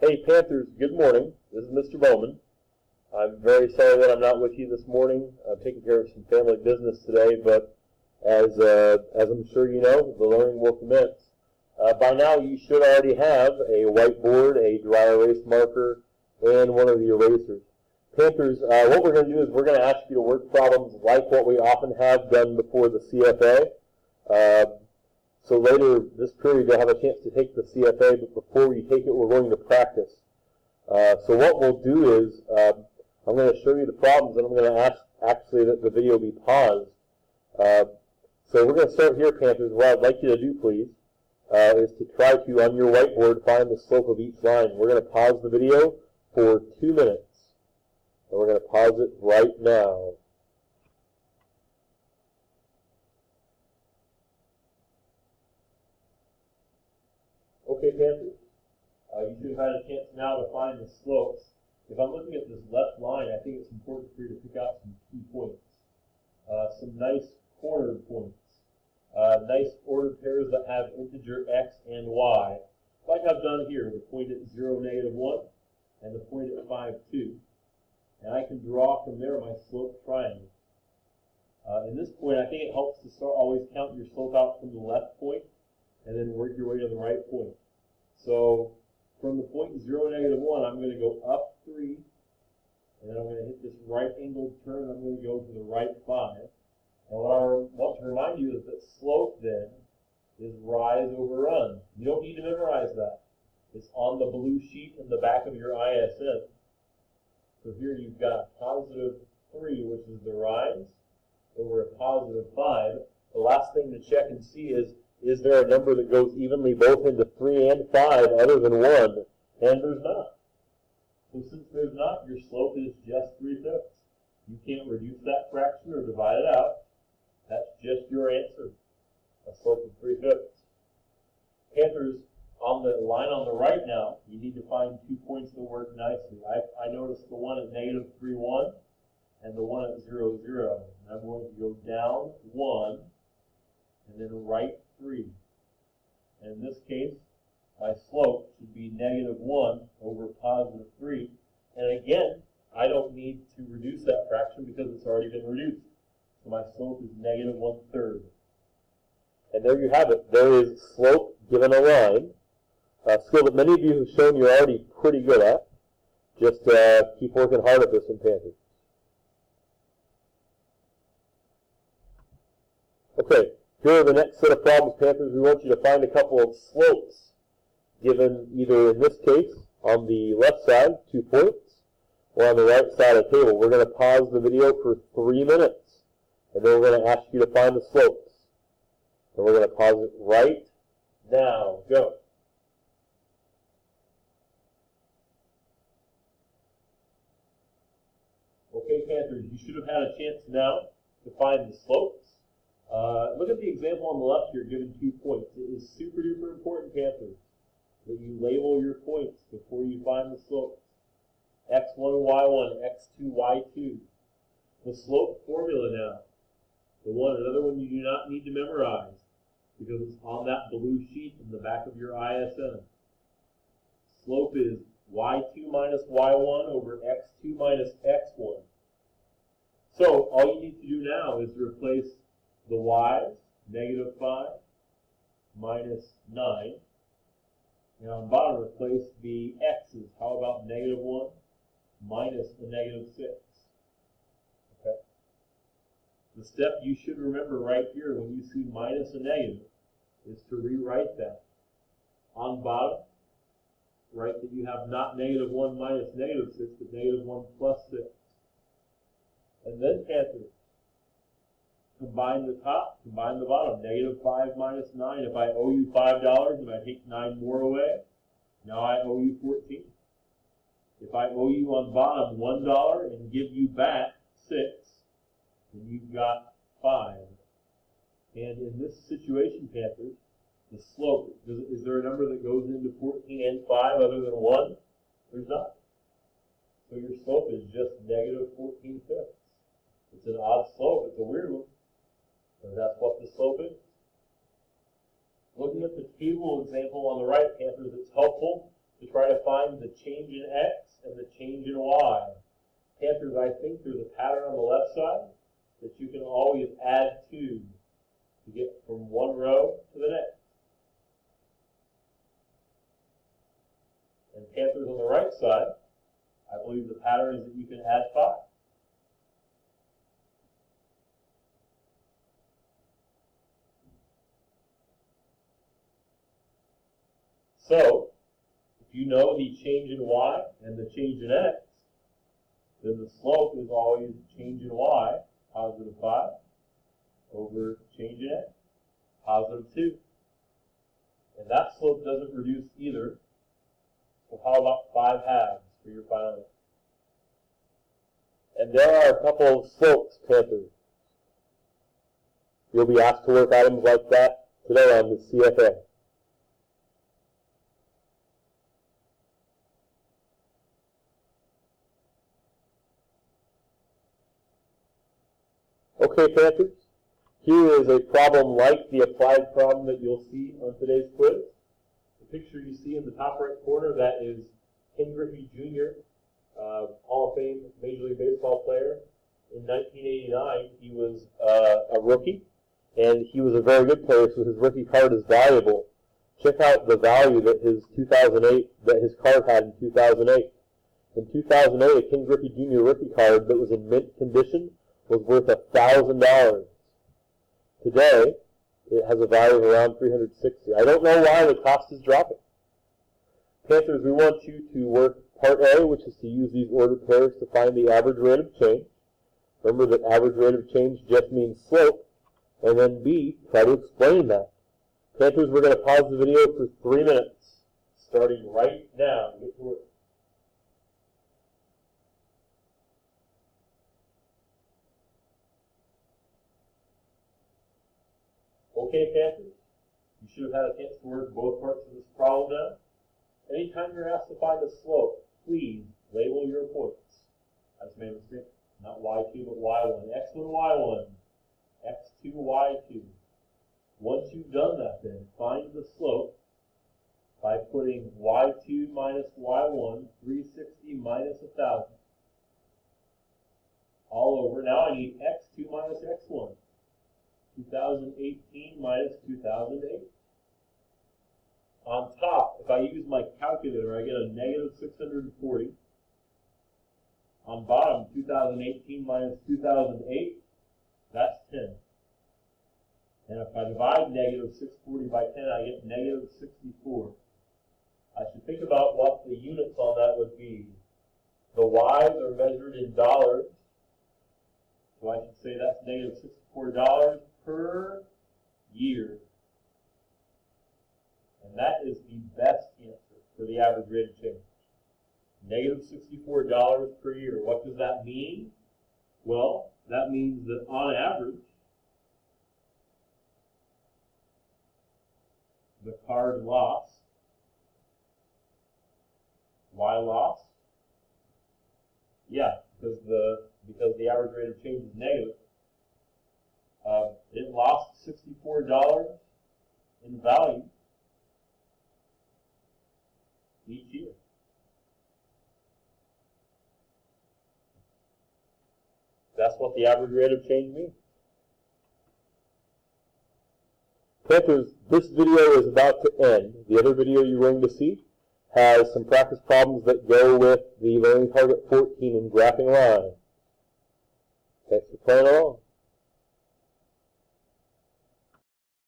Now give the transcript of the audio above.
Hey Panthers, good morning. This is Mr. Bowman. I'm very sorry that I'm not with you this morning. I'm taking care of some family business today, but as I'm sure you know, the learning will commence. By now you should already have a whiteboard, a dry erase marker, and one of the erasers. Panthers, what we're going to do is we're going to ask you to work problems like what we often have done before the CFA. So later this period you'll have a chance to take the CFA, but before we take it we're going to practice. So what we'll do is I'm going to show you the problems and I'm going to ask actually that the video be paused. So we're going to start here, Panthers. What I'd like you to do, please, is to try to, on your whiteboard, find the slope of each line. We're going to pause the video for 2 minutes. And we're going to pause it right now. Okay, Panthers, you should have had a chance now to find the slopes. If I'm looking at this left line, I think it's important for you to pick out some key points. Some nice cornered points. Nice ordered pairs that have integer x and y, like I've done here, the point at 0, -1, and the point at 5, 2. And I can draw from there my slope triangle. In this point, I think it helps to always count your slope out from the left point, and then work your way to the right point. So from the point 0, -1, I'm going to go up 3, and then I'm going to hit this right angled turn, and I'm going to go to the right 5. And what I want to remind you is that slope then is rise over run. You don't need to memorize that. It's on the blue sheet in the back of your ISN. So here you've got positive 3, which is the rise, over a positive 5. The last thing to check and see is there a number that goes evenly both into 3 and 5 other than 1? And there's not. So since there's not, your slope is just 3/5. You can't reduce that fraction or divide it out. That's just your answer, a slope of 3/5. Panthers, on the line on the right now, you need to find 2 points that work nicely. I noticed the one at -3, 1 and the one at 0, 0. And I'm going to go down 1 and then right 3. And in this case, my slope should be -1 over positive 3. And again, I don't need to reduce that fraction because it's already been reduced. So my slope is -1/3. And there you have it. There is slope given a line, a skill that many of you have shown you're already pretty good at. Just keep working hard at this one, Panthers. Okay, here are the next set of problems, Panthers. We want you to find a couple of slopes given either in this case on the left side, 2 points, or on the right side of the table. We're going to pause the video for 3 minutes, and then we're going to ask you to find the slopes. And we're going to pause it right now. Go. Okay, Panthers, you should have had a chance now to find the slopes. Look at the example on the left here, given 2 points. It is super duper important, Panthers, that you label your points before you find the slopes. x1, y1, x2, y2. The slope formula now. Another one you do not need to memorize because it's on that blue sheet in the back of your ISN. Slope is y2 minus y1 over x2 minus x1. So all you need to do now is to replace the y's, -5 minus 9. And on the bottom, replace the x's. How about -1 minus the -6? Okay. The step you should remember right here when you see minus a negative is to rewrite that. On bottom, write that you have not -1 minus -6, but -1 plus 6. And then, Panthers, combine the top, combine the bottom. -5 minus 9. If I owe you $5 and I take 9 more away, now I owe you 14. If I owe you on bottom $1 and give you back 6, then you've got 5. And in this situation, Panthers, the slope, is there a number that goes into 14 and 5 other than 1? There's not. So your slope is just -14/5. It's an odd slope. It's a weird one. And that's what the slope is. Looking at the table example on the right, Panthers, it's helpful to try try to find the change in x and the change in y. Panthers, I think there's a pattern on the left side that you can always add to get from one row to the next. And Panthers on the right side, I believe the pattern is that you can add 5. So, if you know the change in y and the change in x, then the slope is always change in y, positive 5, over change in x, positive 2. And that slope doesn't reduce either. So how about 5 halves for your final answer? And there are a couple of slopes, Panthers. You'll be asked to work items like that today on the CFA. Okay, Panthers, here is a problem like the applied problem that you'll see on today's quiz. The picture you see in the top right corner, that is Ken Griffey Jr., Hall of Fame Major League Baseball player. In 1989, he was a rookie, and he was a very good player, so his rookie card is valuable. Check out the value that his card had in 2008. In 2008, a Ken Griffey Jr. rookie card that was in mint condition was worth $1,000. Today, it has a value of around $360. I don't know why the cost is dropping. Panthers, we want you to work part A, which is to use these ordered pairs to find the average rate of change. Remember that average rate of change just means slope. And then B, try to explain that. Panthers, we're going to pause the video for 3 minutes, starting right now. Get to work. Okay, Panthers, you should have had a chance to work both parts of this problem now. Anytime you're asked to find a slope, please label your points. I just made a mistake. Not y2, but y1. x1, y1. x2, y2. Once you've done that, then find the slope by putting y2 minus y1, 360 minus 1,000, all over. Now I need x2 minus x1. 2018 minus 2008. On top, if I use my calculator, I get a negative 640. On bottom, 2018 minus 2008, that's 10. And if I divide negative 640 by 10, I get negative 64. I should think about what the units on that would be. The y's are measured in dollars, so I should say that's negative $64 per year. And that is the best answer for the average rate of change. Negative $64 per year. What does that mean? Well, that means that on average, the card lost. Why lost? Yeah, because the average rate of change is negative. It lost $64 in value each year. That's what the average rate of change means. Panthers, this video is about to end. The other video you're going to see has some practice problems that go with the learning target 14 in graphing lines. Thanks for playing along.